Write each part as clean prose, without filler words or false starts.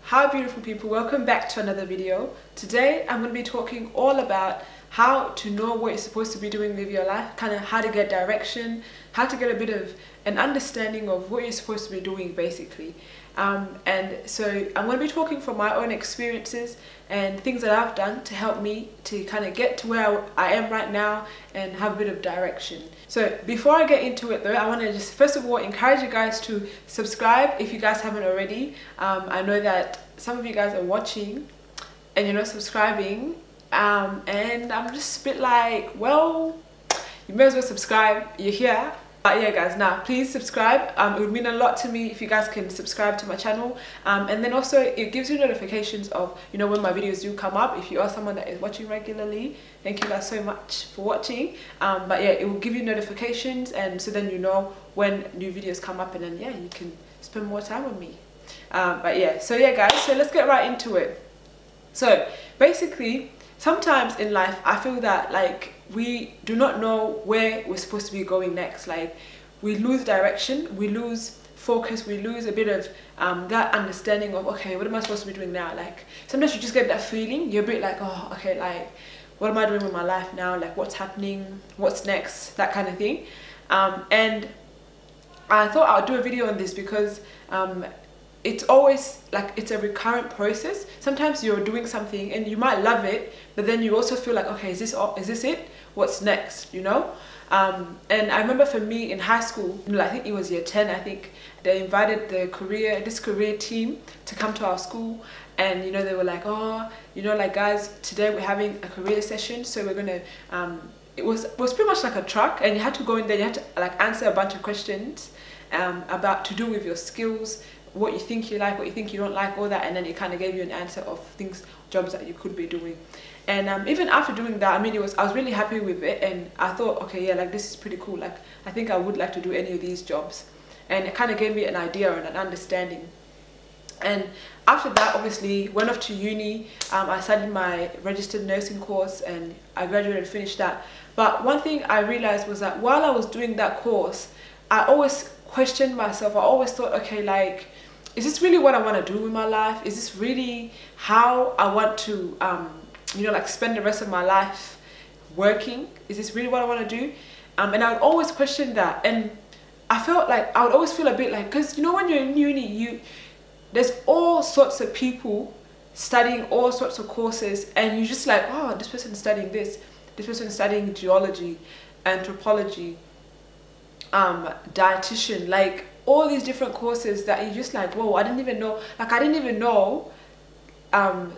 Hi beautiful people, welcome back to another video. Today I'm going to be talking all about how to know what you're supposed to be doing with your life, kind of how to get direction, how to get a bit of an understanding of what you're supposed to be doing basically. And so I'm going to be talking from my own experiences and things that I've done to help me to kind of get to where I am right now and have a bit of direction. So before I get into it though, I want to just first of all encourage you guys to subscribe if you guys haven't already. I know that some of you guys are watching and you're not subscribing, and I'm just a bit like, well, you may as well subscribe, you're here. But yeah guys, now please subscribe. It would mean a lot to me if you guys can subscribe to my channel, and then also it gives you notifications of, you know, when my videos do come up. If you are someone that is watching regularly, thank you guys so much for watching. But yeah, it will give you notifications, and so then you know when new videos come up, and then yeah, you can spend more time with me. But yeah, so yeah guys, so let's get right into it. So basically, sometimes in life I feel that like we do not know where we're supposed to be going next. Like we lose direction, we lose focus, we lose a bit of that understanding of, okay, what am I supposed to be doing now? Like sometimes you just get that feeling, you're a bit like, oh okay, like what am I doing with my life now? Like what's happening, what's next, that kind of thing. And I thought I'll do a video on this because it's always like it's a recurrent process. Sometimes you're doing something and you might love it, but then you also feel like, okay, is this it? What's next, you know? And I remember for me in high school, you know, I think it was year 10, I think they invited this career team to come to our school, and you know, they were like, oh, you know, like guys, today we're having a career session, so we're gonna it was pretty much like a truck, and you had to go in there, you had to like answer a bunch of questions about to do with your skills, what you think you like, what you think you don't like, all that, and then it kind of gave you an answer of things, jobs that you could be doing. And even after doing that, I mean, I was really happy with it, and I thought, okay, yeah, like this is pretty cool, like I think I would like to do any of these jobs, and it kind of gave me an idea and an understanding. And after that, obviously went off to uni. I studied my registered nursing course and I graduated and finished that. But one thing I realized was that while I was doing that course, I always questioned myself. I always thought, okay, like, is this really what I want to do with my life? Is this really how I want to you know, like spend the rest of my life working? Is this really what I want to do? And I would always question that, and I felt like I would always feel a bit like, because you know, when you're in uni, there's all sorts of people studying all sorts of courses, and you're just like, oh, this person's studying this person's studying geology, anthropology, dietitian, like all these different courses that you're just like, whoa, I didn't even know, like I didn't even know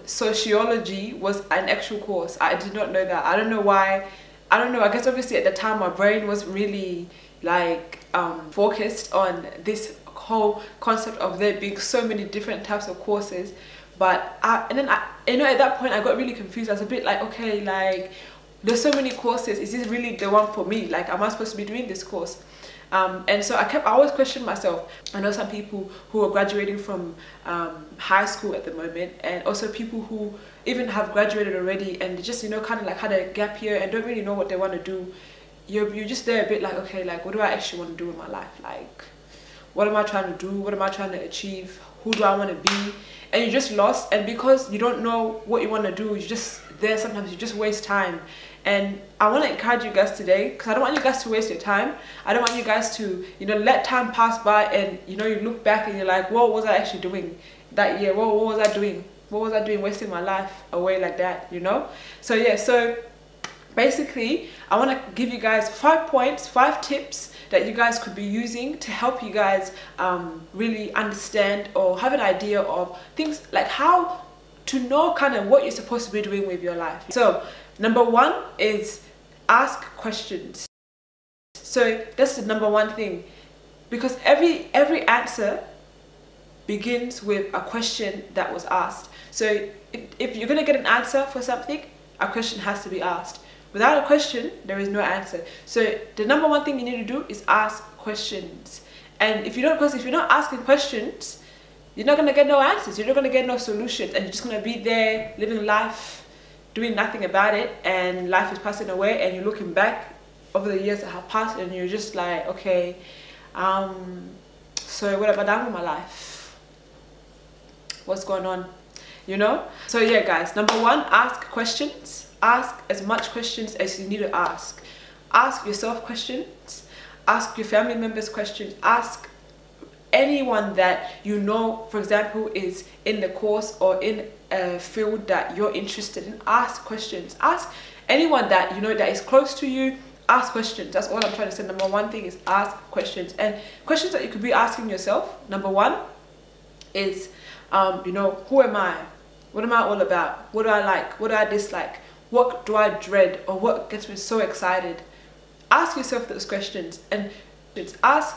sociology was an actual course. I did not know that. I don't know why. I don't know, I guess obviously at the time my brain was really like focused on this whole concept of there being so many different types of courses. But and then you know, at that point I got really confused. I was a bit like, okay, like there's so many courses, is this really the one for me? Like, am I supposed to be doing this course? And so I always questioned myself. I know some people who are graduating from high school at the moment, and also people who even have graduated already and just, you know, kind of like had a gap year and don't really know what they want to do. You're just there a bit like, okay, like what do I actually want to do in my life? Like, what am I trying to do? What am I trying to achieve? Who do I want to be? And you're just lost, and because you don't know what you want to do, you're just there. Sometimes you just waste time. And I want to encourage you guys today, because I don't want you guys to waste your time. I don't want you guys to, you know, let time pass by and, you know, you look back and you're like, what was I actually doing that year? What was I doing? What was I doing wasting my life away like that, you know? So yeah, so basically I want to give you guys 5 points, 5 tips that you guys could be using to help you guys really understand or have an idea of things like how to know kind of what you're supposed to be doing with your life. So number 1 is ask questions. So that's the number 1 thing, because every answer begins with a question that was asked. So if you're going to get an answer for something, a question has to be asked. Without a question, there is no answer. So the number 1 thing you need to do is ask questions. And if you don't, because if you're not asking questions, you're not going to get no answers. You're not going to get no solutions, and you're just going to be there living life, doing nothing about it, and life is passing away, and you're looking back over the years that have passed, and you're just like, okay, so what have I done with my life? what's going on, you know? So yeah guys, number one, ask questions. Ask as much questions as you need to ask. Ask yourself questions, ask your family members questions, ask anyone that you know, for example, is in the course or in a field that you're interested in. Ask questions. Ask anyone that you know that is close to you. Ask questions. That's all I'm trying to say. Number one thing is ask questions. And questions that you could be asking yourself, number one is you know, who am I? What am I all about? What do I like? What do I dislike? What do I dread? Or what gets me so excited? Ask yourself those questions. And ask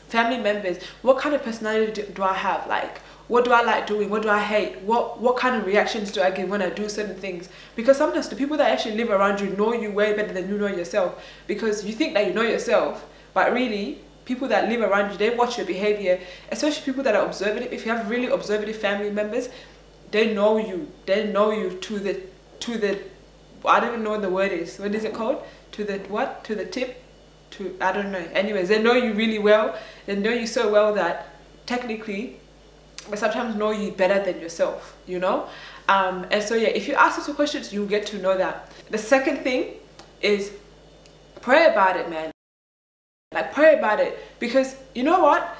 family members, what kind of personality do I have? Like, what do I like doing? What do I hate? What kind of reactions do I give when I do certain things? Because sometimes the people that actually live around you know you way better than you know yourself. Because you think that you know yourself, but really, people that live around you, they watch your behavior, especially people that are observative. If you have really observative family members, they know you. They know you to the I don't even know what the word is. What is it called? To the what? To the tip? I don't know. Anyways, they know you really well. They know you so well that technically they sometimes know you better than yourself, you know? And so yeah, if you ask us questions, you get to know that. The second thing is pray about it, man. Like, pray about it, because you know what?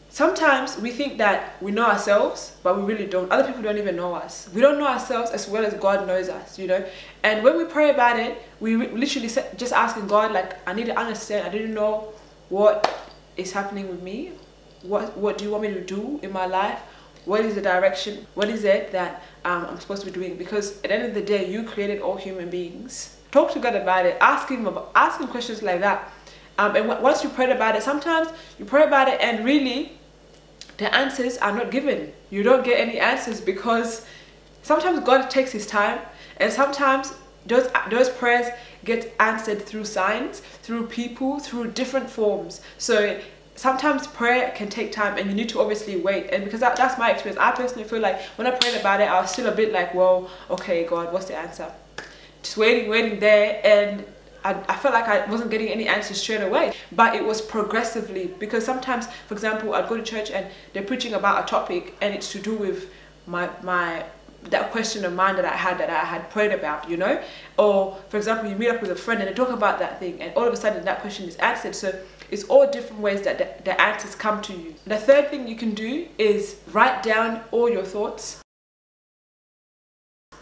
Sometimes we think that we know ourselves, but we really don't. Other people don't even know us. We don't know ourselves as well as God knows us, you know? And when we pray about it, we literally just asking God, like, I need to understand. I didn't know what is happening with me. What do you want me to do in my life? What is the direction? What is it that I'm supposed to be doing? Because at the end of the day, you created all human beings. Talk to God about it. Ask him questions like that. And once you pray about it, sometimes you pray about it and really the answers are not given. You don't get any answers because sometimes God takes his time, and sometimes those prayers get answered through signs, through people, through different forms. So sometimes prayer can take time, and you need to obviously wait. And because that's my experience, I personally feel like when I prayed about it, I was still a bit like, well, okay, God, what's the answer? Just waiting there, and I felt like I wasn't getting any answers straight away, but it was progressively. Because sometimes, for example, I'd go to church and they're preaching about a topic and it's to do with that question of mine that I had prayed about, you know? Or for example, you meet up with a friend and they talk about that thing, and all of a sudden that question is answered. So it's all different ways that the answers come to you. The third thing you can do is write down all your thoughts.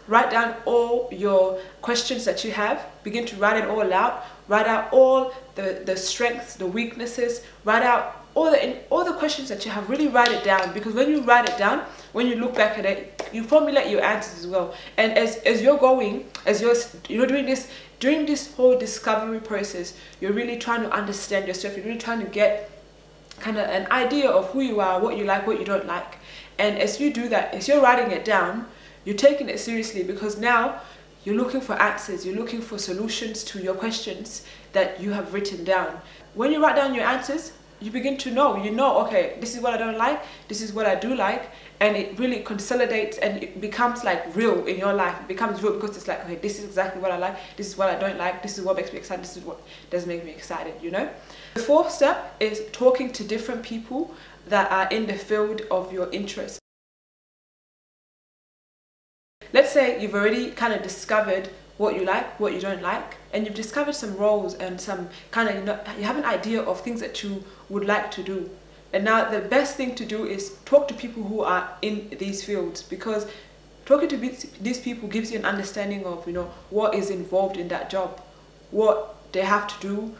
Write down all your questions that you have. Begin to write it all out. Write out all the strengths, the weaknesses. Write out all the questions that you have. Really write it down, because when you write it down, when you look back at it, you formulate your answers as well. And as you're going, you're doing this, during this whole discovery process, you're really trying to understand yourself. You're really trying to get kind of an idea of who you are, what you like, what you don't like. And as you do that, as you're writing it down, you're taking it seriously, because now you're looking for answers, you're looking for solutions to your questions that you have written down. When you write down your answers, you begin to know, okay, this is what I don't like, this is what I do like, and it really consolidates and it becomes like real in your life. It becomes real because it's like, okay, this is exactly what I like, this is what I don't like, this is what makes me excited, this is what doesn't make me excited, you know? The fourth step is talking to different people that are in the field of your interest. Let's say you've already kind of discovered what you like, what you don't like, and you've discovered some roles and some kind of, you have an idea of things that you would like to do. And now the best thing to do is talk to people who are in these fields, because talking to these people gives you an understanding of, what is involved in that job, what they have to do,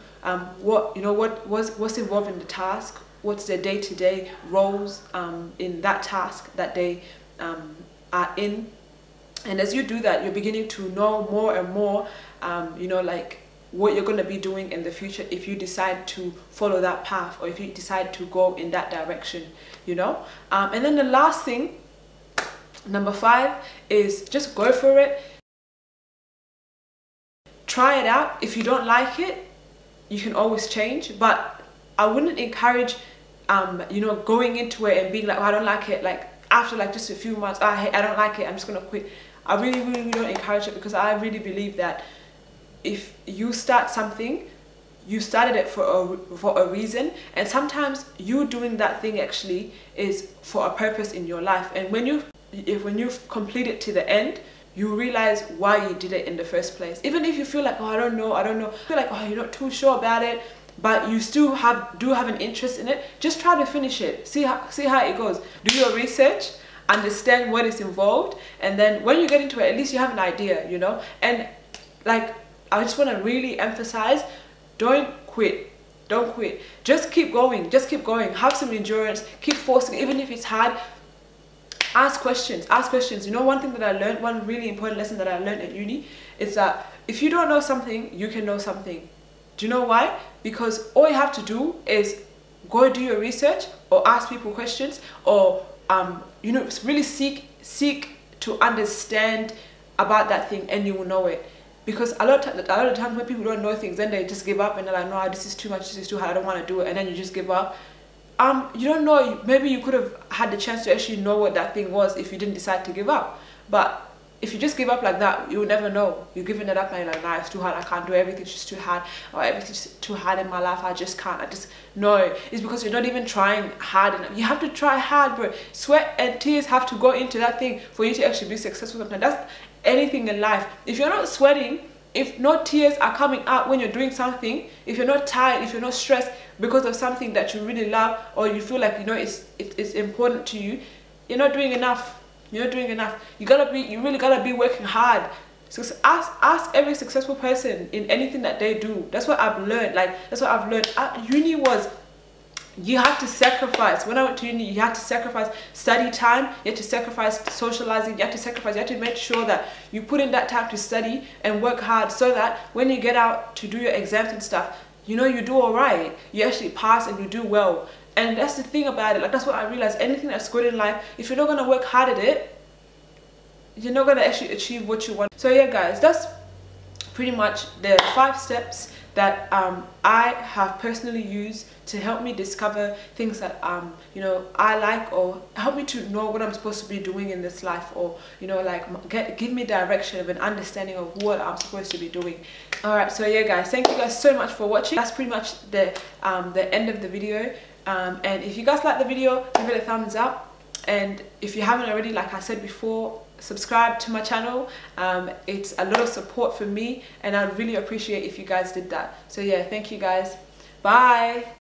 what's involved in the task, what's their day-to-day roles in that task that they are in. And as you do that, you're beginning to know more and more, like what you're going to be doing in the future if you decide to follow that path, or if you decide to go in that direction, And then the last thing, number 5, is just go for it. Try it out. If you don't like it, you can always change. But I wouldn't encourage, going into it and being like, oh, I don't like it. Like after just a few months, I don't like it, I'm just going to quit. I really, really don't encourage it, because I really believe that if you start something, you started it for a reason, and sometimes you doing that thing actually is for a purpose in your life. And when you've completed to the end, you realize why you did it in the first place. Even if you feel like, oh, I don't know, feel like, oh, you're not too sure about it, but you still do have an interest in it, just try to finish it. See how it goes. Do your research, understand what is involved, and then when you get into it, at least you have an idea, you know. And like, I just want to really emphasize, don't quit. Don't quit. Just keep going. Just keep going. Have some endurance. Keep forcing, even if it's hard. Ask questions. Ask questions. You know, one thing that I learned, one really important lesson that I learned at uni, is that if you don't know something, you can know something. Do you know why? Because all you have to do is go do your research, or ask people questions, or you know, really seek to understand about that thing, and you will know it. Because a lot of times when people don't know things, then they just give up and they're like, no, this is too much, this is too hard, I don't want to do it, and then you just give up. You don't know, maybe you could have had the chance to actually know what that thing was if you didn't decide to give up. But if you just give up like that, you will never know. You're giving it up and you're like, nah, it's too hard, I can't do it, everything's just too hard, or everything's too hard in my life, I just can't, no. It's because you're not even trying hard enough. You have to try hard, bro. Sweat and tears have to go into that thing for you to actually be successful. And that's anything in life. If you're not sweating, if no tears are coming out when you're doing something, if you're not tired, if you're not stressed because of something that you really love, or you feel like, you know, it's important to you, you're not doing enough. You're not doing enough. You really gotta be working hard. So ask every successful person in anything that they do. That's what I've learned. Like, that's what I've learned at uni was, you have to sacrifice. When I went to uni, you have to sacrifice study time, you have to sacrifice socializing, you have to make sure that you put in that time to study and work hard, so that when you get out to do your exams and stuff, you know, you do all right. You actually pass and you do well. And that's the thing about it. Like, that's what I realized. Anything that's good in life, if you're not going to work hard at it, you're not going to actually achieve what you want. So yeah, guys, that's pretty much the 5 steps that I have personally used to help me discover things that you know, I like, or help me to know what I'm supposed to be doing in this life, or, you know, like give me direction of an understanding of what I'm supposed to be doing. Alright, so yeah, guys, thank you guys so much for watching. That's pretty much the end of the video. And if you guys like the video, give it a thumbs up, and if you haven't already, like I said before, subscribe to my channel. It's a lot of support for me, and I'd really appreciate if you guys did that. So yeah, thank you guys. Bye.